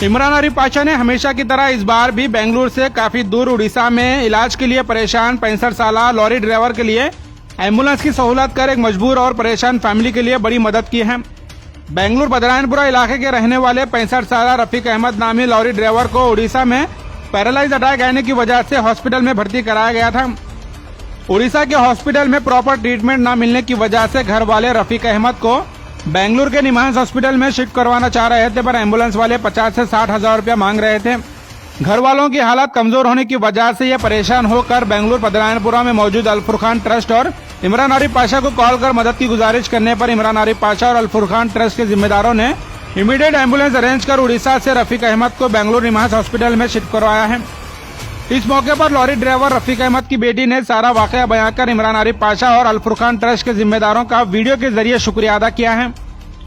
इमरान आरिफ पाशा ने हमेशा की तरह इस बार भी बेंगलुरु से काफी दूर उड़ीसा में इलाज के लिए परेशान 65 साल लॉरी ड्राइवर के लिए एम्बुलेंस की सहूलत कर एक मजबूर और परेशान फैमिली के लिए बड़ी मदद की है। बेंगलुरु बदरायनपुरा इलाके के रहने वाले 65 साल रफीक अहमद नामी लॉरी ड्राइवर को उड़ीसा में पैरालाइज अटैक आने की वजह से हॉस्पिटल में भर्ती कराया गया था। उड़ीसा के हॉस्पिटल में प्रॉपर ट्रीटमेंट न मिलने की वजह से घर वाले रफीक अहमद को बेंगलुरु के निमांस हॉस्पिटल में शिफ्ट करवाना चाह रहे थे, पर एम्बुलेंस वाले 50 से 60 हजार रुपया मांग रहे थे। घर वालों की हालत कमजोर होने की वजह से ये परेशान होकर बेंगलुरु बदरायनपुरा में मौजूद अल फुरकान ट्रस्ट और इमरान आरिफ पाशा को कॉल कर मदद की गुजारिश करने पर इमरान आरिफ पाशा और अल फुरकान ट्रस्ट के जिम्मेदारों ने इमीडिएट एम्बुलेंस अरेंज कर उड़ीसा से रफीक अहमद को बेंगलुरु निमांस हॉस्पिटल में शिफ्ट करवाया है। इस मौके पर लॉरी ड्राइवर रफीक अहमद की बेटी ने सारा वाकया बयां कर इमरान आरिफ पाशा और अल फुरकान ट्रस्ट के जिम्मेदारों का वीडियो के जरिए शुक्रिया अदा किया है।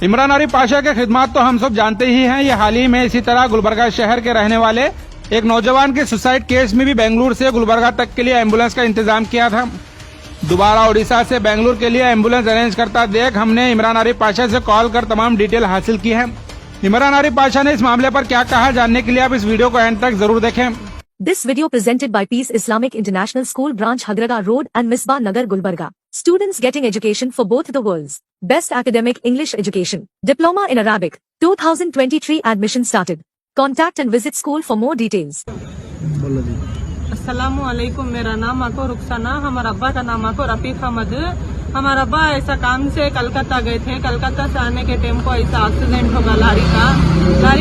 इमरान आरिफ पाशा के खिदमत तो हम सब जानते ही हैं। ये हाल ही में इसी तरह गुलबर्गा शहर के रहने वाले एक नौजवान के सुसाइड केस में भी बेंगलुरु से गुलबर्गा तक के लिए एम्बुलेंस का इंतजाम किया था। दोबारा उड़ीसा से बेंगलुरु के लिए एम्बुलेंस अरेंज करता देख हमने इमरान आरिफ पाशा से कॉल कर तमाम डिटेल हासिल की है। इमरान आरिफ पाशा ने इस मामले पर क्या कहा, जानने के लिए आप इस वीडियो को एंड तक जरूर देखें। This video presented by Peace Islamic International School Branch Hagraga Road and Misbah Nagar Gulbarga. Students getting education for both the worlds. Best academic English education. Diploma in Arabic. 2023 admission started. Contact and visit school for more details. अस्सलामु अलैकुम। मेरा नाम आको रुखसाना, हमारा अब्बा का नाम आको रफीक अहमद। हमारा अब्बा ऐसा काम से कलकत्ता गए थे। कलकत्ता से आने के टाइम को ऐसा एक्सीडेंट होगा लारी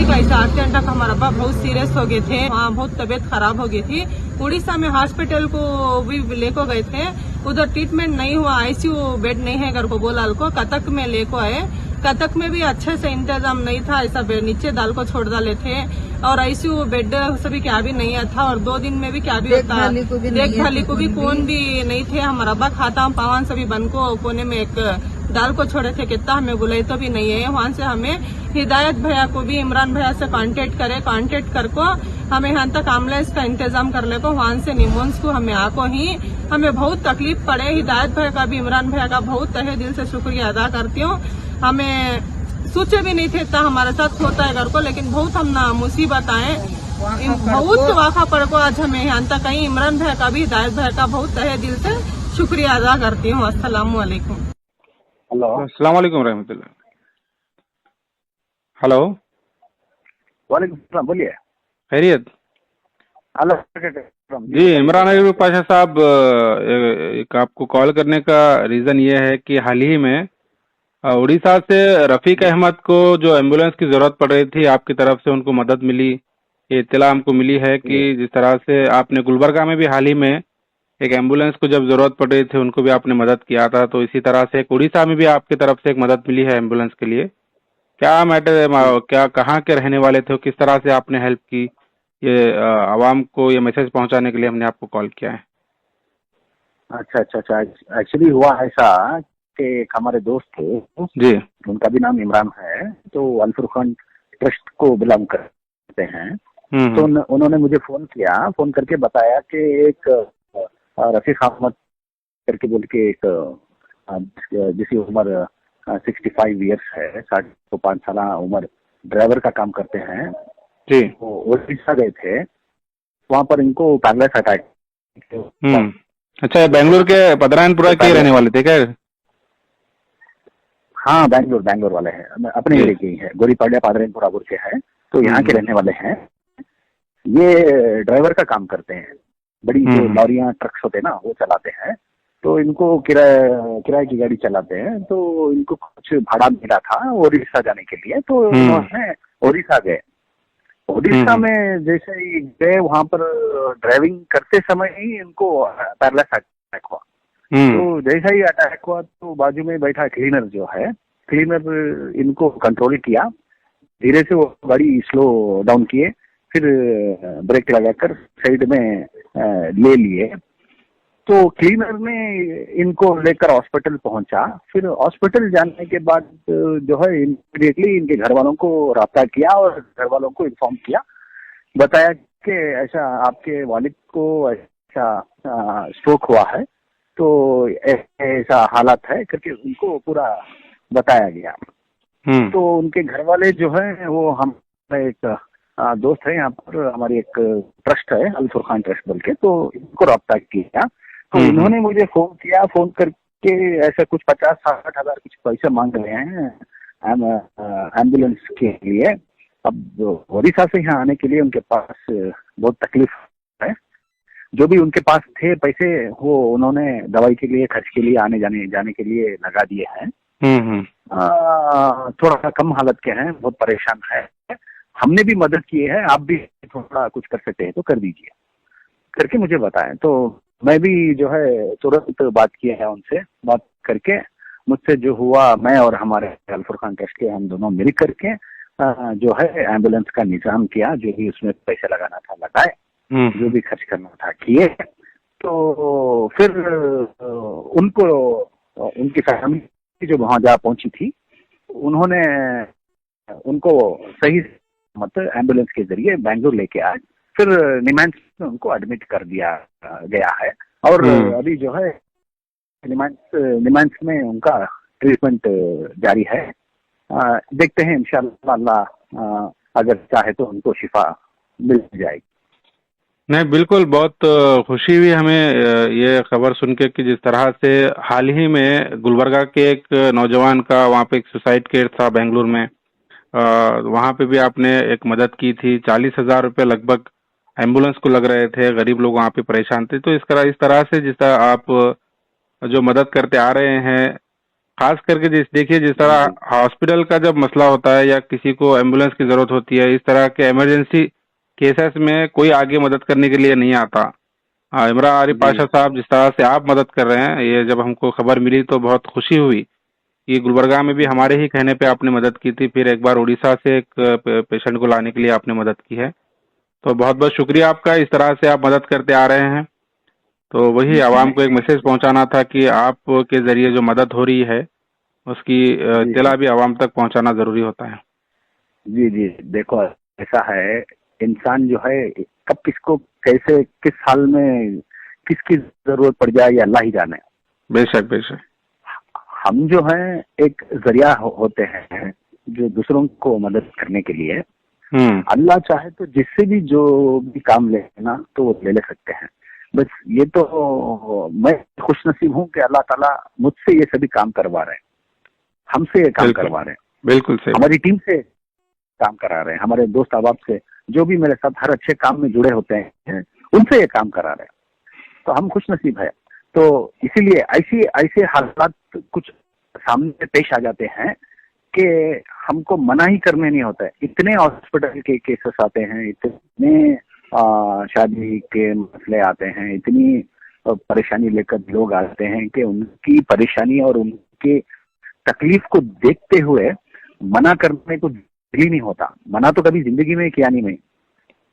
का ऐसा एक्सीडेंट का हमारा अब्बा बहुत सीरियस हो गए थे। वहाँ बहुत तबीयत खराब हो गई थी। उड़ीसा में हॉस्पिटल को भी लेको गए थे, उधर ट्रीटमेंट नहीं हुआ। आईसीयू बेड नहीं है घर को बोला को कतक में लेको आए। कतक में भी अच्छे से इंतजाम नहीं था, ऐसा नीचे दाल को छोड़ डाले थे और आईसीयू बेड सभी क्या भी नहीं था और 2 दिन में भी क्या भी होता देखभाली को भी कौन भी नहीं थे। हमारा अब्बा खाता पावन सभी बन को कोने में एक दाल को छोड़े थे, कितना हमें बुलाई तो भी नहीं है। वहाँ से हमें हिदायत भैया को भी इमरान भैया से कांटेक्ट कर को हमें यहाँ तक एम्बुलेंस का इंतजाम कर ले को वहाँ से निमोन्स को हमें आको ही हमें बहुत तकलीफ पड़े। हिदायत भैया का भी इमरान भैया का बहुत तहे दिल से शुक्रिया अदा करती हूँ। हमें सोचे भी नहीं थे इतना हमारे साथ होता है घर को, लेकिन बहुत हम ना मुसीबत आए बहुत वाक़ा पड़ को आज हमें यहाँ तक कहीं इमरान भैया का भी हिदायत भैया का बहुत तहे दिल से शुक्रिया अदा करती हूँ। अस्सलामु अलैकुम। हेलो, अस्सलाम वालेकुम रहमतुल्लाह। हेलो, वालेकुम सलाम, बोलिए। खैरियत? हेलो जी, इमरान आरिफ पाशा साहब, एक आपको कॉल करने का रीजन ये है कि हाल ही में उड़ीसा से रफीक अहमद को जो एम्बुलेंस की जरूरत पड़ रही थी, आपकी तरफ से उनको मदद मिली। ये इत्तला हमको मिली है कि जिस तरह से आपने गुलबर्गा में भी हाल ही में एक एम्बुलेंस को जब जरूरत पड़ रही थी उनको भी आपने मदद किया था, तो इसी तरह से एक उड़ीसा में भी आपकी तरफ से एक मदद मिली है एम्बुलेंस के लिए। क्या मैटर है, क्या कहाँ के रहने वाले थे, किस तरह से आपने हेल्प की, ये आवाम को ये मैसेज पहुंचाने के लिए हमने आपको कॉल किया है। अच्छा, एक्चुअली हुआ ऐसा कि एक हमारे दोस्त थे जी, उनका भी नाम इमरान है, तो अल फुरकान ट्रस्ट को बिलोंग करते हैं। तो उन्होंने मुझे फोन करके बताया कि एक रफीक अहमद करके बोल के एक जिसकी उम्र 65 ईयर्स है, 65 साल उम्र, ड्राइवर का काम करते हैं जी। वो उड़ीसा गए थे, वहाँ पर इनको पैरालाइज अटैक। अच्छा, बेंगलुरु के बदरायनपुरा के रहने वाले थे क्या? हाँ, बैंगलोर वाले हैं, अपने एरिया के ही है, गोरीपाड़िया पादरेनपुरा के हैं, तो यहाँ के रहने वाले हैं। ये ड्राइवर का काम करते हैं, बड़ी जो लॉरियां ट्रक्स होते हैं ना वो चलाते हैं। तो इनको किराए की गाड़ी चलाते हैं, तो इनको कुछ भाड़ा मिला था उड़ीसा जाने के लिए, तो उन्होंने उड़ीसा गए। उड़ीसा में जैसे ही गए वहां पर ड्राइविंग करते समय ही इनको पैरालाइज अटैक हुआ। तो जैसा ही अटैक हुआ तो बाजू में बैठा क्लीनर इनको कंट्रोल किया, धीरे से वो गाड़ी स्लो डाउन किए, फिर ब्रेक लगाकर साइड में ले लिए। तो क्लीनर ने इनको लेकर हॉस्पिटल पहुंचा। फिर हॉस्पिटल जाने के बाद जो है इमीडिएटली इनके घर वालों को राब्ता किया और घर वालों को इन्फॉर्म किया, बताया कि ऐसा आपके वालिद को ऐसा स्ट्रोक हुआ है, तो ऐसा हालत है करके उनको पूरा बताया गया। तो उनके घर वाले जो है वो हम एक दोस्त है यहाँ पर, हमारी एक ट्रस्ट है अल फुरकान ट्रस्ट बोल के, तो इनको रब्ता किया। तो इन्होंने मुझे फोन किया, फोन करके ऐसा कुछ 50-60 हजार कुछ पैसे मांग रहे हैं एम्बुलेंस के लिए। अब ओडिशा से यहाँ आने के लिए उनके पास बहुत तकलीफ है। जो भी उनके पास थे पैसे वो उन्होंने दवाई के लिए, खर्च के लिए, आने जाने के लिए लगा दिए हैं। थोड़ा सा कम हालत के हैं, बहुत परेशान है। हमने भी मदद की है, आप भी थोड़ा कुछ कर सकते हैं तो कर दीजिए, करके मुझे बताएं। तो मैं भी जो है तुरंत बात किया है उनसे, बात करके मुझसे जो हुआ, मैं और हमारे अल फुरकान ट्रस्ट के हम दोनों मिल करके जो है एम्बुलेंस का निजाम किया। जो भी उसमें पैसे लगाना था लगाए, जो भी खर्च करना था किए। तो फिर उनको, उनकी फैमिली जो वहां जा पहुंची थी, उन्होंने उनको सही मतलब एम्बुलेंस के जरिए बेंगलुरु लेके आए। फिर निमांस में उनको एडमिट कर दिया गया है और अभी जो है निमांस में उनका ट्रीटमेंट जारी है। देखते हैं इंशाअल्लाह अल्लाह अगर चाहे तो उनको शिफा मिल जाएगी। नहीं, बिल्कुल, बहुत खुशी हुई हमें ये खबर सुन के कि जिस तरह से हाल ही में गुलबर्गा के एक नौजवान का वहाँ पे एक सुसाइड केस था बेंगलुरु में, वहाँ पे भी आपने एक मदद की थी। 40,000 रुपये लगभग एम्बुलेंस को लग रहे थे, गरीब लोग वहाँ पे परेशान थे। तो इस तरह से जिस तरह आप जो मदद करते आ रहे हैं, खास करके देखिए जिस तरह हॉस्पिटल का जब मसला होता है या किसी को एम्बुलेंस की जरूरत होती है, इस तरह के इमरजेंसी केसेस में कोई आगे मदद करने के लिए नहीं आता। इमरान आरिफ पाशा साहब, जिस तरह से आप मदद कर रहे हैं, ये जब हमको खबर मिली तो बहुत खुशी हुई कि गुलबर्गा में भी हमारे ही कहने पे आपने मदद की थी। फिर एक बार उड़ीसा से एक पेशेंट को लाने के लिए आपने मदद की है। तो बहुत बहुत शुक्रिया आपका, इस तरह से आप मदद करते आ रहे हैं। तो वही आवाम को एक मैसेज पहुंचाना था कि आपके जरिए जो मदद हो रही है उसकी इत्तला भी आवाम तक पहुंचाना जरूरी होता है। जी जी, देखो ऐसा है, इंसान जो है कब किसको कैसे किस हाल में किसकी जरूरत पड़ जाए ये अल्लाह ही जाने। बेशक बेशक। हम जो है एक जरिया होते हैं जो दूसरों को मदद करने के लिए। अल्लाह चाहे तो जिससे भी जो भी काम लेना तो वो ले सकते हैं। बस ये तो मैं खुशनसीब हूँ कि अल्लाह ताला मुझसे ये सभी काम करवा रहे हैं, हमसे ये काम करवा रहे हैं। बिल्कुल सही। हमारी टीम से काम करा रहे हैं, हमारे दोस्त अहबाब से जो भी मेरे साथ हर अच्छे काम में जुड़े होते हैं उनसे ये काम करा रहे हैं। तो हम खुशनसीब है। तो इसीलिए ऐसे हालात कुछ सामने पेश आ जाते हैं कि हमको मना ही करने नहीं होता है। इतने हॉस्पिटल के केसेस आते हैं, इतने शादी के मसले आते हैं, इतनी परेशानी लेकर लोग आते हैं कि उनकी परेशानी और उनके तकलीफ को देखते हुए मना करने को दिल ही नहीं होता। मना तो कभी जिंदगी में किया नहीं मैं,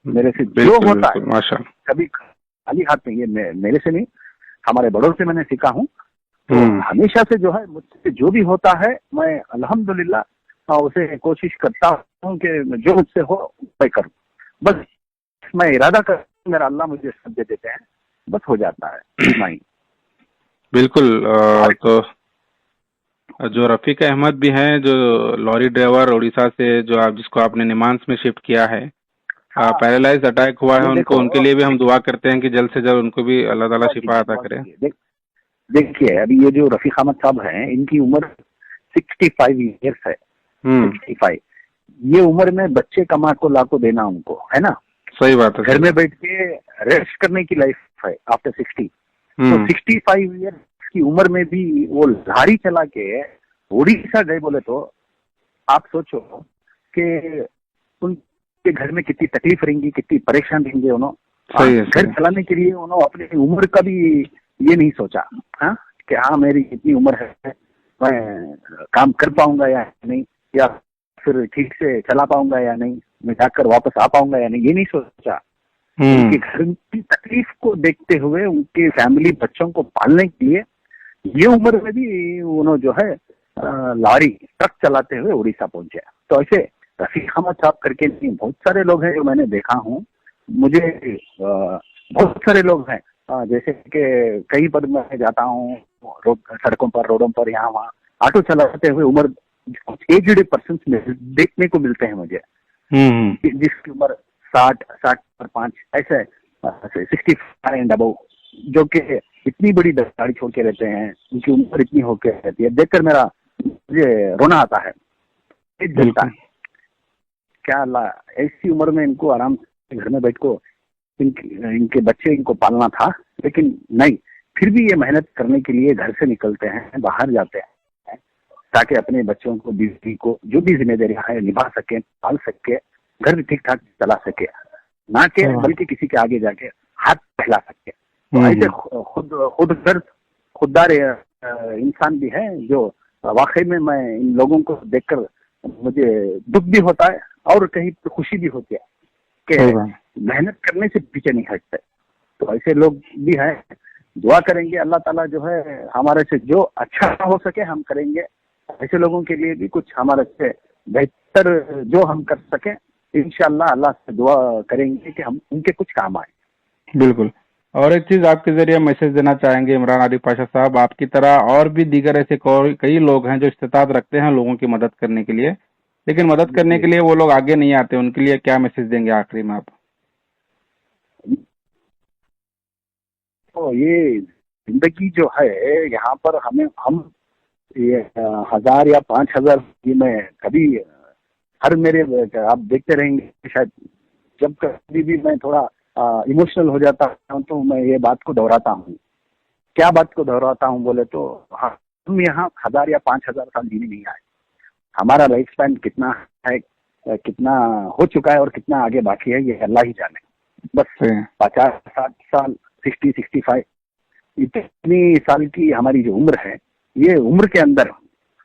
मेरे से जो होता है कभी खाली हाथ में, ये मेरे से नहीं हमारे बड़ों से मैंने सीखा हूँ। तो हमेशा से जो है मुझसे जो भी होता है मैं अल्हम्दुलिल्लाह उसे कोशिश करता हूँ कि जो मुझसे हो मैं करूँ। बस मैं इरादा कर, मेरा अल्लाह मुझे सब दे देते हैं, बस हो जाता है इतना ही। बिल्कुल। तो जो रफीक अहमद भी हैं, जो लॉरी ड्राइवर उड़ीसा से, जो आप जिसको आपने निमांस में शिफ्ट किया है, पैरालाइज अटैक हुआ है उनको, उनके लिए भी हम दुआ करते हैं कि जल्द से जल्द उनको भी अल्लाह ताला शिफा अता करे। देखिए अभी ये जो रफीक अहमद साहब हैं, इनकी उम्र 65 ईयर्स है। 65 ये उम्र में बच्चे कमा को ला को देना उनको है ना, सही बात है। घर में बैठ के रेस्ट करने की लाइफ है आफ्टर 60। तो 65 ईयर्स की उम्र में भी वो लारी चला के उड़ीसा गए बोले तो आप सोचो कि उनके घर में कितनी तकलीफ रहेंगी, कितनी परेशान रहेंगे। उन्होंने घर चलाने के लिए उन्होंने अपनी उम्र का भी ये नहीं सोचा कि हाँ मेरी इतनी उम्र है, मैं काम कर पाऊंगा या नहीं, या फिर ठीक से चला पाऊंगा या नहीं, मैं जाकर वापस आ पाऊंगा या नहीं, ये नहीं सोचा। उनके घर की तकलीफ को देखते हुए उनके फैमिली बच्चों को पालने के लिए ये उम्र में भी उन्होंने जो है लॉरी ट्रक चलाते हुए उड़ीसा पहुंचे। तो ऐसे रफीक अहमद साहब करके नहीं, बहुत सारे लोग हैं जो मैंने देखा हूँ। मुझे बहुत सारे लोग हैं, जैसे कि कहीं पर मैं जाता हूँ सड़कों पर, रोडों पर, यहाँ वहाँ ऑटो चलाते हुए उम्र कुछ एजड पर्सन देखने को मिलते हैं मुझे। जिसकी उम्र 60 और 5 ऐसे 65 एंड अबव, जो कि इतनी बड़ी दाढ़ी छोड़ के रहते हैं, उनकी उम्र इतनी होकर रहती है, देखकर मुझे रोना आता है। जलता है क्या अल्लाह, ऐसी उम्र में इनको आराम से घर में बैठ को इनके बच्चे इनको पालना था, लेकिन नहीं, फिर भी ये मेहनत करने के लिए घर से निकलते हैं, बाहर जाते हैं, ताकि अपने बच्चों को, बीवी को, जो भी जिम्मेदारियां है निभा सके, पाल सके, घर ठीक ठाक चला सके, ना कि बल्कि किसी के आगे जाके हाथ फैला सके। तो ऐसे खुददार इंसान भी है, जो वाकई में मैं इन लोगों को देखकर मुझे दुख भी होता है और कहीं खुशी भी होती है कि मेहनत करने से पीछे नहीं हटते। तो ऐसे लोग भी हैं, दुआ करेंगे अल्लाह ताला जो है हमारे से जो अच्छा हो सके हम करेंगे, ऐसे लोगों के लिए भी कुछ हमारे से बेहतर जो हम कर सके, इंशाअल्लाह अल्लाह से दुआ करेंगे कि हम उनके कुछ काम आए। बिल्कुल। और एक चीज आपके जरिए मैसेज देना चाहेंगे इमरान आरिफ पाशा साहब, आपकी तरह और भी दीगर ऐसे कई लोग हैं जो इस्तेताद रखते हैं लोगों की मदद करने के लिए, लेकिन मदद करने के लिए वो लोग आगे नहीं आते, उनके लिए क्या मैसेज देंगे आखिरी में आप? तो ये जिंदगी जो है यहाँ पर हम ये 1000 या 5000 में कभी हर मेरे आप देखते रहेंगे शायद, जब कभी भी मैं थोड़ा इमोशनल हो जाता हूँ तो मैं ये बात को दोहराता हूँ। क्या बात को दोहराता हूँ बोले तो, हम यहाँ 1000 या 5000 साल जीने नहीं आए। हमारा लाइफ स्पैन कितना है, कितना हो चुका है और कितना आगे बाकी है, ये अल्लाह ही जाने। बस 50-60 साल, 60-65 इतनी साल की हमारी जो उम्र है, ये उम्र के अंदर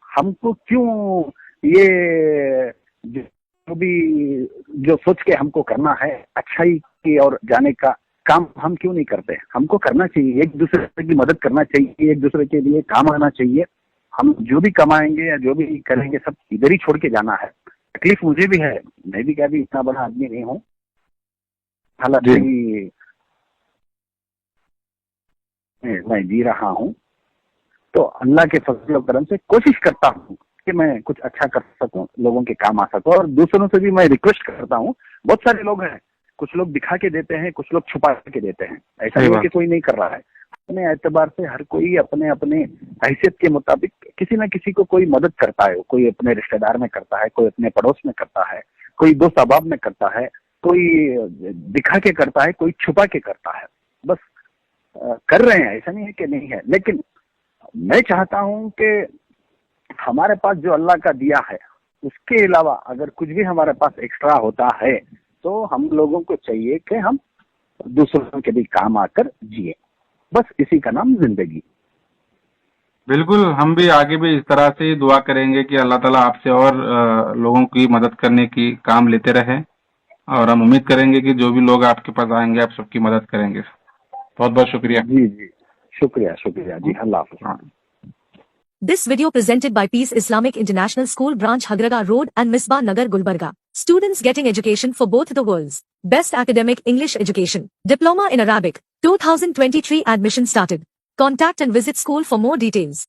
हमको क्यों ये जो सोच के हमको करना है अच्छाई की और जाने का काम हम क्यों नहीं करते? हमको करना चाहिए, एक दूसरे की मदद करना चाहिए, एक दूसरे के लिए काम आना चाहिए। हम जो भी कमाएंगे या जो भी करेंगे सब इधर ही छोड़ के जाना है। तकलीफ मुझे भी है, मैं भी कभी इतना बड़ा आदमी नहीं हूँ, हालांकि मैं जी रहा हूँ। तो अल्लाह के फजल और करम से कोशिश करता हूँ कि मैं कुछ अच्छा कर सकूं, लोगों के काम आ सकूं, और दूसरों से भी मैं रिक्वेस्ट करता हूँ। बहुत सारे लोग हैं, कुछ लोग दिखा के देते हैं, कुछ लोग छुपा के देते हैं, ऐसा नहीं कि कोई नहीं कर रहा है। अपने एतबार से हर कोई अपने अपने हैसियत के मुताबिक किसी न किसी को कोई मदद करता है। कोई अपने रिश्तेदार में करता है, कोई अपने पड़ोस में करता है, कोई दोस्त अहबाब में करता है, कोई दिखा के करता है, कोई छुपा के करता है। बस कर रहे हैं, ऐसा नहीं है कि नहीं है। लेकिन मैं चाहता हूं कि हमारे पास जो अल्लाह का दिया है, उसके अलावा अगर कुछ भी हमारे पास एक्स्ट्रा होता है तो हम लोगों को चाहिए कि हम दूसरों के भी काम आकर जिए। बस इसी का नाम जिंदगी। बिल्कुल, हम भी आगे भी इस तरह से दुआ करेंगे कि अल्लाह ताला आपसे और लोगों की मदद करने की काम लेते रहे, और हम उम्मीद करेंगे कि जो भी लोग आपके पास आएंगे आप सबकी मदद करेंगे। बहुत बहुत शुक्रिया। जी जी, शुक्रिया शुक्रिया जी, अल्लाह हाफ़िज़। This video presented by Peace Islamic International School Branch Hagraga Road and Misbah Nagar Gulbarga. Students getting education for both the worlds. Best academic English education. Diploma in Arabic. 2023 admission started. Contact and visit school for more details.